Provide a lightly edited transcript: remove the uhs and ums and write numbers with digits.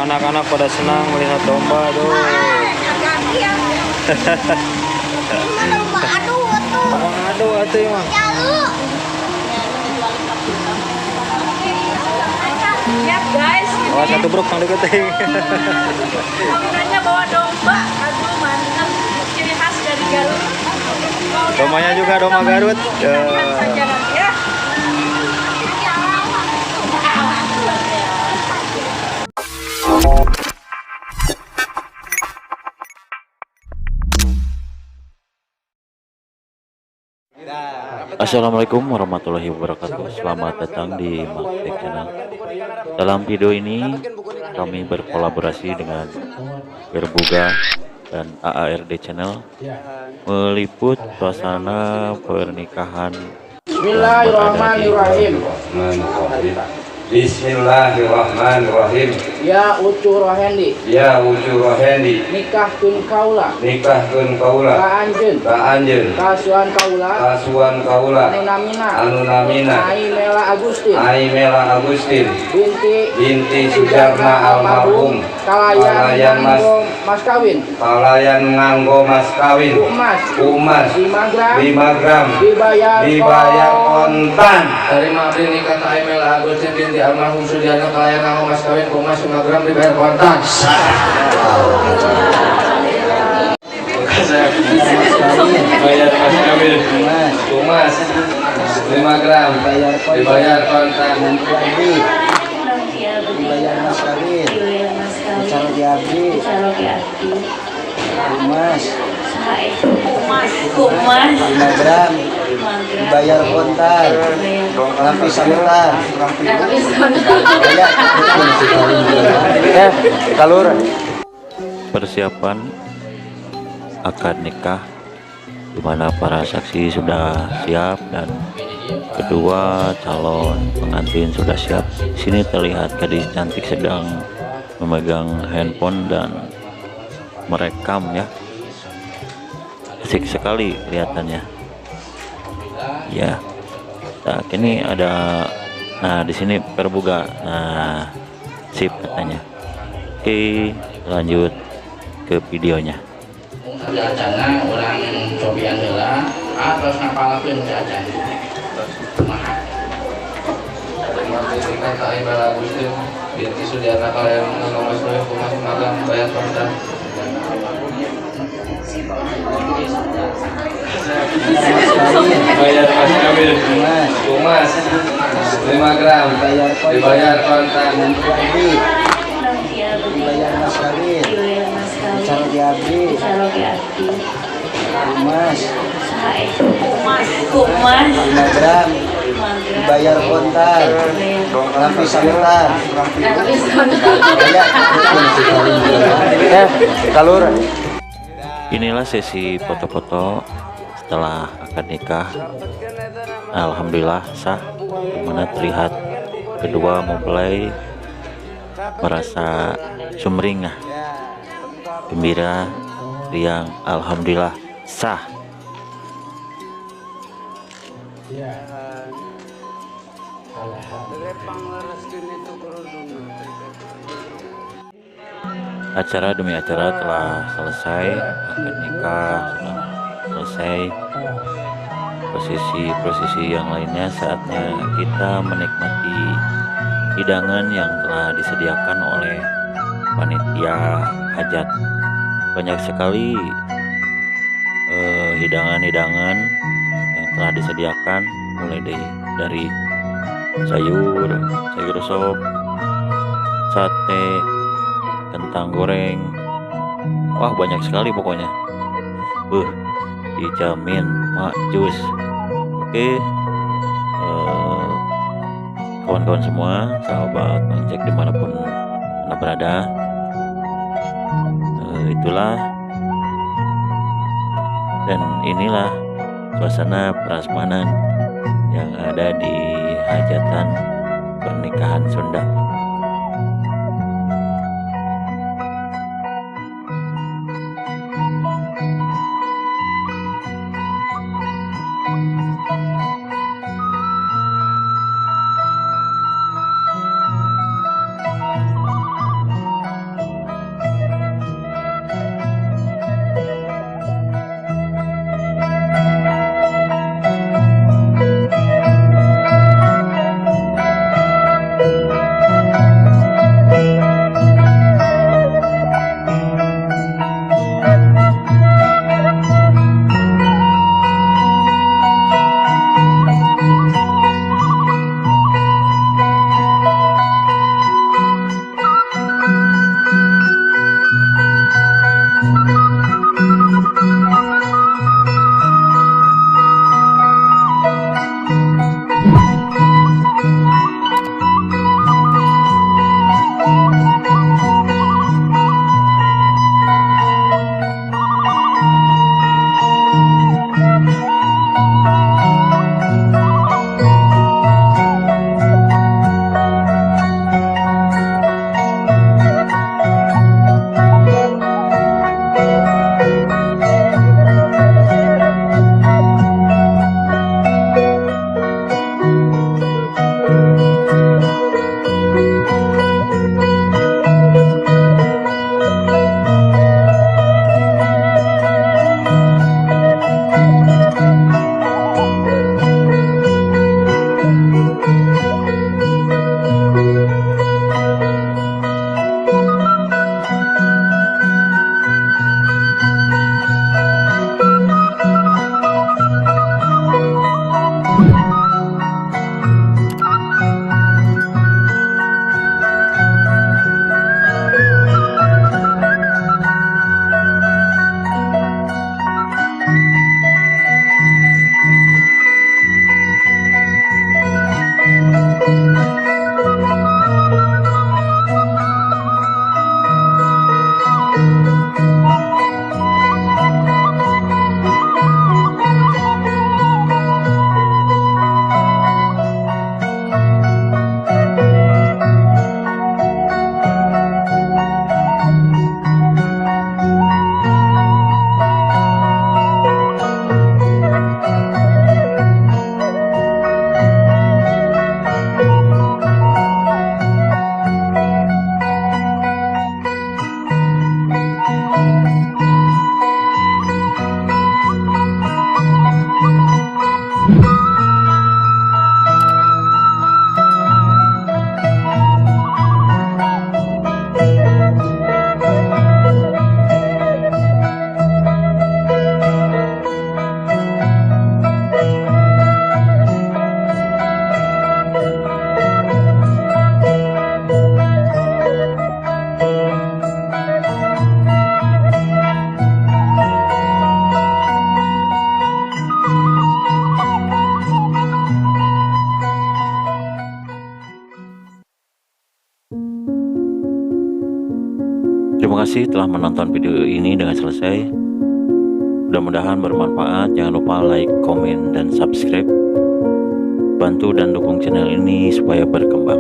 anak-anak pada senang melihat domba tuh. Aduh, atuh emang. Lihat guys, Oh, satu brok yang deket. Aminanya bawa domba. Aduh, mantap. Ciri khas dari Garut. Dombanya juga domba Garut. Saja nanti ya. Assalamualaikum warahmatullahi wabarakatuh. Selamat datang di Maktek Channel. Dalam video ini kami berkolaborasi dengan Berbuga dan AARD Channel meliput suasana pernikahan Bismillahirrahmanirrahim. Bismillahirrahmanirrahim. Ya Ucu Rohendi. Ya Ucu Rohendi. Nikahkeun kaula. Nikahkeun kaula. Ka anjeun. Ka anjeun. Kasuhan kaula. Kasuhan kaula. Anu namina. Anu namina. Ai Mela Agustin. Ai Mela Agustin. Binti Sujarna almarhum. Kalayan mas kawin. Kalayan nganggo mas kawin. Umas. 5 gram. Dibayar kontan. Terima abdi nikah ka Mela Agustin binti almarhum Sujarna kalayan nganggo mas kawin kumas 5 gram dibayar kontan. Bayar mas kawin. Kumas 5 gram dibayar kontan. Dibayar mas kawin. Calo diabdi. Kumas. 5 gram dibayar kontan. Lampi samutan. Kalur. persiapan akad nikah, di mana para saksi sudah siap dan kedua calon pengantin sudah siap. Di sini terlihat gadis cantik sedang memegang handphone dan merekam ya. Asik sekali kelihatannya. Ya. Nah, ini ada di sini Berbuga. Nah, sip katanya. Oke, lanjut ke videonya. Acana orang cobian heula terus ngapalakeun si acan. Kumaha? Terima abdi nikah ka Mela Agustin binti Sujarna kalayan nganggo mas kawin kumas 5 gram bayar kontan. Bayar mas kawin. Kumas 5 gram dibayar kontan. Dibayar mas kawin. Calo diabdi. Kumas. 5 gram dibayar kontan. Lampi samutan. Kalur. Inilah sesi foto-foto setelah akad nikah. Alhamdulillah sah, dimana terlihat kedua mempelai merasa sumringah, gembira, riang. Alhamdulillah sah. Acara demi acara telah selesai, akad nikah sudah selesai. Prosesi yang lainnya saatnya kita menikmati hidangan yang telah disediakan oleh panitia hajat. Banyak sekali hidangan-hidangan yang telah disediakan, mulai dari sayur sop, sate, kentang goreng. Wah, banyak sekali pokoknya. Dijamin makjus. Oke, kawan-kawan semua, sahabat Mangcek dimanapun Anda berada, itulah dan inilah suasana prasmanan yang ada di hajatan pernikahan Sunda. Terima kasih telah menonton video ini dengan selesai. Mudah-mudahan bermanfaat. Jangan lupa like, komen, dan subscribe. Bantu dan dukung channel ini supaya berkembang.